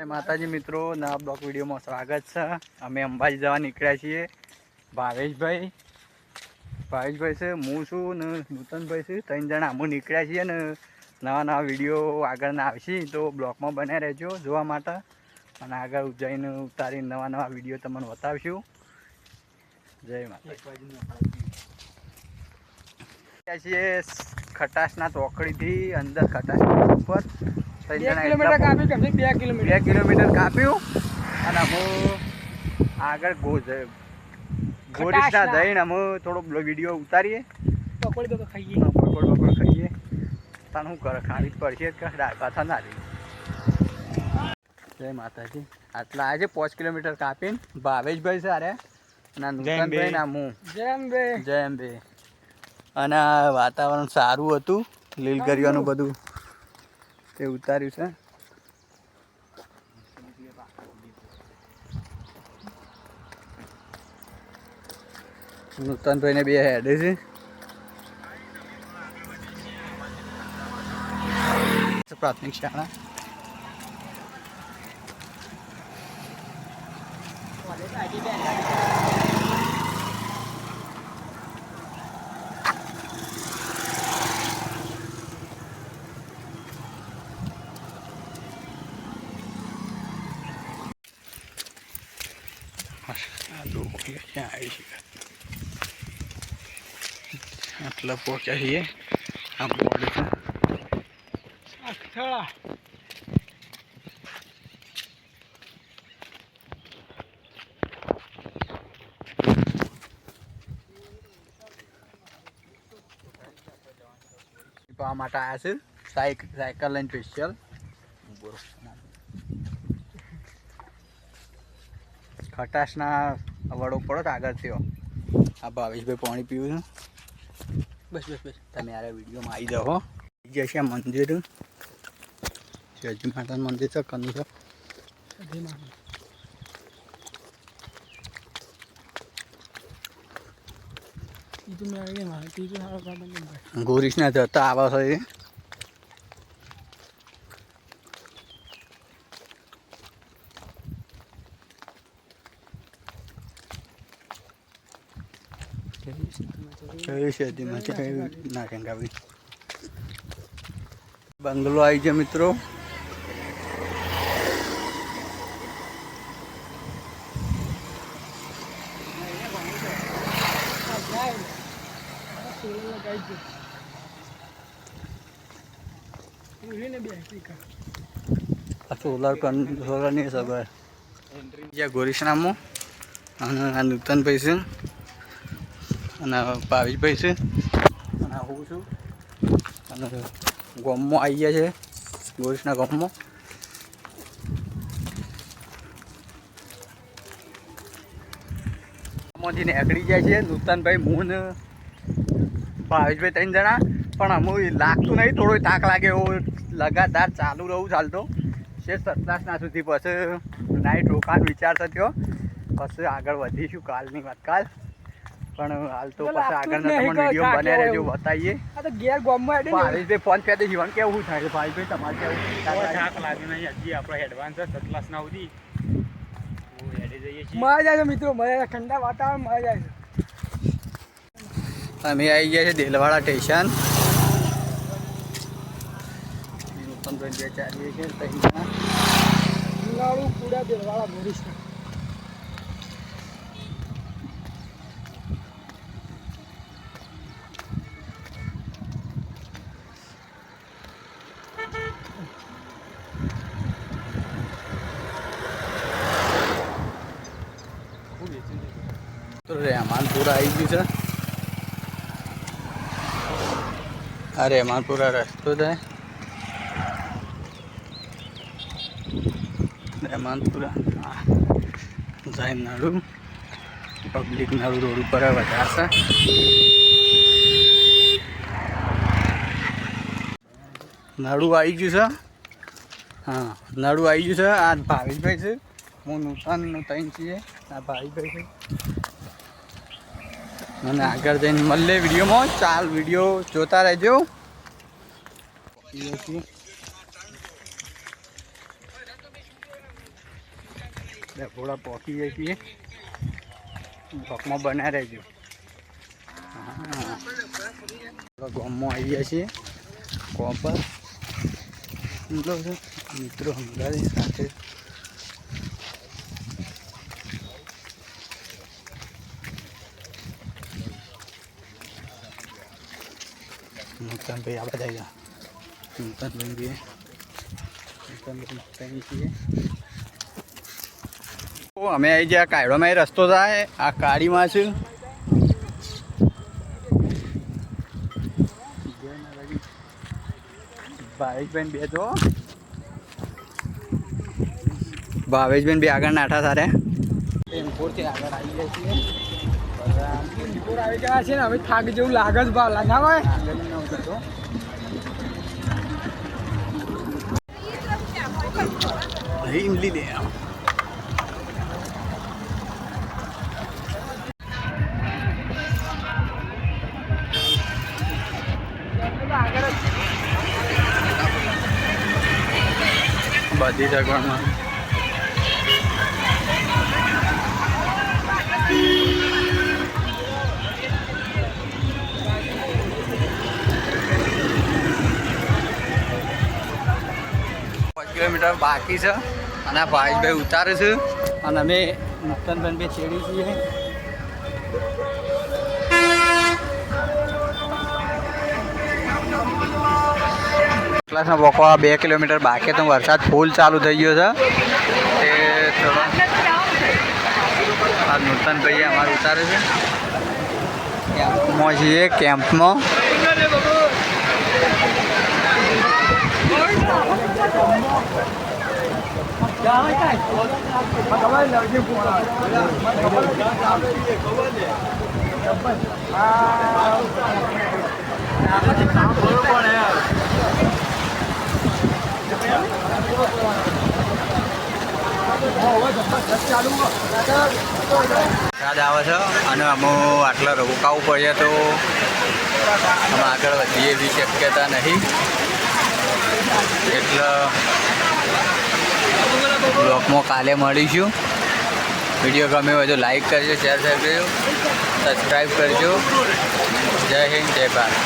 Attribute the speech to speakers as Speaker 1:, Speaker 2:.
Speaker 1: માતાજી મિત્રો, નવા બ્લોગ વિડીયોમાં સ્વાગત છે। અમે અંબાજી જવા નીકળ્યા છીએ। ભાવેશભાઈ છે, હું છું ને નૂતનભાઈ છે, 3 જણા અમે નીકળ્યા છીએ ને નવા વિડીયો આગળના આવશે તો બ્લોગમાં બન્યા રહેજો જોવા માટે। અને આગળ જઈને ઉતારીને નવા વિડીયો તમને બતાવશું। જય માતાજી। છીએ ખટાસના ચોકડીથી અંદર ખટાસના ઉપર 2 કિલોમીટર કાપ્યું અને હું આગળ ગોરીસના જઈને અમે થોડો વિડીયો ઉતારીએ। પકોડ ખાઈએ તને શું કરે, ખાવી જ પડશે કે દાળ ભાત ના રહી। જય માતાજી। આટલા આજે 5 કિલોમીટર કાપીને ભાવેશભાઈ છે અરે ના નૂતનભાઈ ના હું જય અંબે। અને વાતાવરણ સારું હતું, લીલગરીઓનું બધું તે ઉતાર્યું છે। નૂતનભાઈને 2 હેડે છે પ્રાથમિક શાળા। આટલા પહોંચ્યા છીએ આમ બોર્ડ છે આ માટે આવ્યા છે સાયકલ લઈને સ્પેશિયલ। ખટાસના વડો પડો તો આગળ થયો। આ ભાવેશભાઈ પાણી પીવું છે। બસ તમે યાર વિડીયોમાં આવી જાઓ। જશે મંદિર શિવજી માતાનું મંદિર છે કનું છે। ગોરીસના જતા આવા છે। બંગલો આવી છે મિત્રો। સોલર ની સગર જ્યાં ગોરીસનામાં અને નૂતનભાઈ છે અને ભાવેશભાઈ છે અને હું છું અને ગામમાં આવી ગયા છે ગોરીસના ગામમાં। ગામમાંથી નીકળી જાય છે નૂતનભાઈ, હું ને ભાવેશભાઈ 3 જણા। પણ અમુ લાગતું નહીં, થોડો તાક લાગે એવો લગાતાર ચાલુ રહું ચાલતો છે સતલાસના સુધી। પછી નાઇટ રોકાણ વિચાર થયો, પછી આગળ વધીશું કાલની વાત કાલ। પણ હાલ તો પછી આગળના તમને વિડીયો બને રહેજો બતાવીએ। ભાવેશભાઈ ફોન પે દે જીવન કેવું થાય છે ભાવેશભાઈ તમારે કેવું થાક લાગે નહીં? હજી આપણે એડવાન્સ સતલાસના સુધી હેડી જઈએ છીએ। મજા જાય મિત્રો, મજા ઠંડા વાતાવરણ મજા જાય છે। અમે આવી ગયા છે દેલવાડા સ્ટેશન। દેલવાડા ગોરીસ રહેમાનપુરા આવી ગયું છે। આ રહેમાનપુરા રસ્તો થાય રહેમાનપુરા જાય નાડુ પબ્લિક નાડુ રોડ ઉપર વધારશે। નાડુ આવી ગયું છે। હા નાડુ આવી ગયું છે। આ ભાવેશભાઈ છે, હું નૂતન 3 છીએ। આ ભાવેશભાઈ છે અને આગળ જઈને મળે વિડીયોમાં। ચાલ વિડીયો જોતા રહેજો। ડભોળા પહોંચી જઈએ છીએ, બ્લોકમાં બના રહેજો. હા ગામમાં આવી ગયા છીએ કોમ પર. મિત્રો હમણાં સાથે નૂતનભાઈ આ બધા ગયા. નૂતનભાઈ છીએ. અમે આવી ગયા કાયડોમાં. એ રસ્તો થાય આ કાળીમાં છે. ભાવેશબેન બે તો ભાવેશબેન બે આગળ નાઠા સારે ટેમ્પોરથી આગળ આવી ગયા છીએ. ટેમ્પોર આવી ગયા છે ને હવે થાક જેવું લાગે જ બા ના હોય આગળ ન ઉતરતો. ઇમલી દે બધી સગવડમાં. કિલોમીટર બાકી છે અને આ ભાઈભાઈ ઉતારે છે અને અમે નૂતનભાઈ બે ચેડી છીએ. ક્લાસના બોકો 2 કિલોમીટર બાકી તો વરસાદ ફૂલ ચાલુ થઈ ગયો છે. તે થોડો આ નૂતનભાઈ અમારે ઉતારે છે કેમ્પમાં છીએ. કેમ્પમાં વરસાદ આવે છે અને અમે આટલા રોકાવું પડે તો અમે આગળ વધીએ એવી શક્યતા નહીં. એટલે બ્લોગમાં કાલે મળીશું. વિડીયો ગમે હોય તો લાઈક કરજો, શેર કરજો, સબસ્ક્રાઈબ કરજો. જય હિન્દ, જય ભારત.